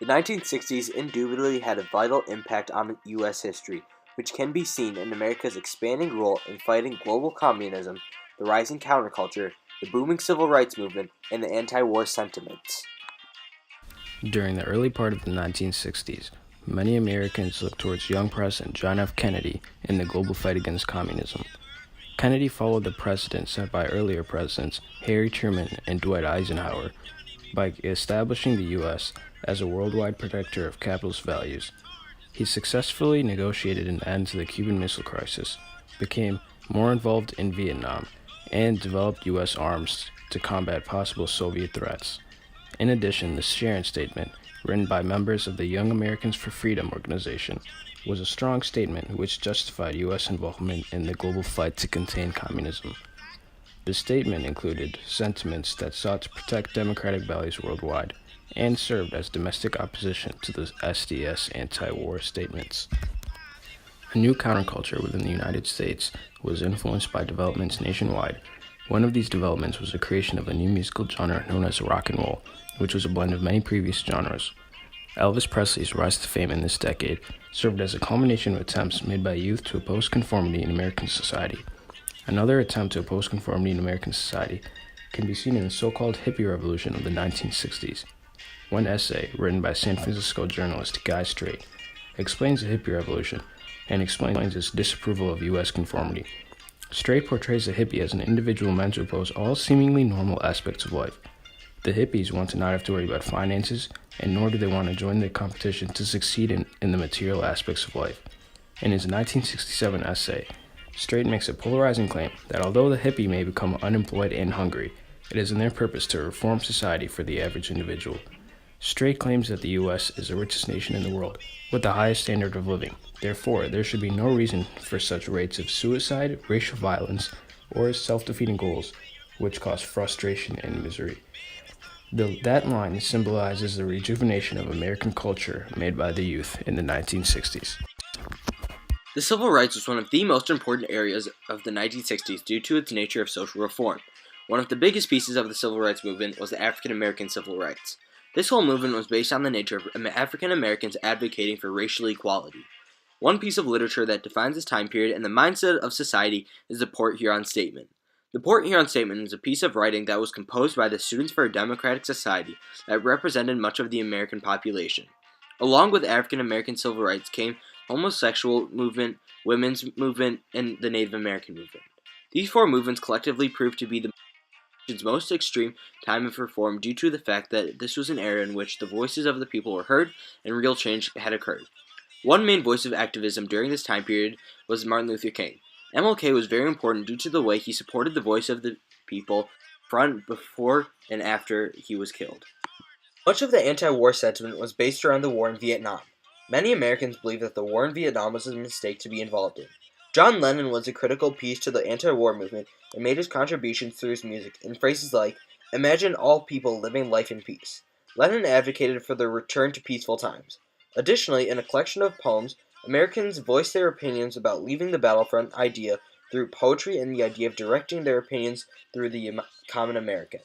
The 1960s indubitably had a vital impact on U.S. history, which can be seen in America's expanding role in fighting global communism, the rising counterculture, the booming civil rights movement, and the anti-war sentiments. During the early part of the 1960s, many Americans looked towards young President John F. Kennedy in the global fight against communism. Kennedy followed the precedent set by earlier presidents Harry Truman and Dwight Eisenhower by establishing the U.S. as a worldwide protector of capitalist values. He successfully negotiated an end to the Cuban Missile Crisis, became more involved in Vietnam, and developed U.S. arms to combat possible Soviet threats. In addition, the Sharon Statement, written by members of the Young Americans for Freedom organization, was a strong statement which justified U.S. involvement in the global fight to contain communism. The statement included sentiments that sought to protect democratic values worldwide and served as domestic opposition to the SDS anti-war statements. A new counterculture within the United States was influenced by developments nationwide. One of these developments was the creation of a new musical genre known as rock and roll, which was a blend of many previous genres. Elvis Presley's rise to fame in this decade served as a culmination of attempts made by youth to oppose conformity in American society. Another attempt to oppose conformity in American society can be seen in the so-called hippie revolution of the 1960s. One essay, written by San Francisco journalist Guy Strait, explains the hippie revolution and explains its disapproval of U.S. conformity. Strait portrays the hippie as an individual meant to oppose all seemingly normal aspects of life. The hippies want to not have to worry about finances, and nor do they want to join the competition to succeed in the material aspects of life. In his 1967 essay, Strait makes a polarizing claim that although the hippie may become unemployed and hungry, it is in their purpose to reform society for the average individual. Strait claims that the U.S. is the richest nation in the world, with the highest standard of living. Therefore, there should be no reason for such rates of suicide, racial violence, or self-defeating goals, which cause frustration and misery. That line symbolizes the rejuvenation of American culture made by the youth in the 1960s. The civil rights was one of the most important areas of the 1960s due to its nature of social reform. One of the biggest pieces of the civil rights movement was the African American civil rights. This whole movement was based on the nature of African Americans advocating for racial equality. One piece of literature that defines this time period and the mindset of society is the Port Huron Statement. The Port Huron Statement is a piece of writing that was composed by the Students for a Democratic Society that represented much of the American population. Along with African American civil rights came homosexual movement, women's movement, and the Native American movement. These four movements collectively proved to be the nation's most extreme time of reform due to the fact that this was an era in which the voices of the people were heard and real change had occurred. One main voice of activism during this time period was Martin Luther King. MLK was very important due to the way he supported the voice of the people front before and after he was killed. Much of the anti-war sentiment was based around the war in Vietnam. Many Americans believed that the war in Vietnam was a mistake to be involved in. John Lennon was a critical piece to the anti-war movement and made his contributions through his music in phrases like, "Imagine all people living life in peace." Lennon advocated for the return to peaceful times. Additionally, in a collection of poems, Americans voiced their opinions about leaving the battlefront idea through poetry and the idea of directing their opinions through the common American.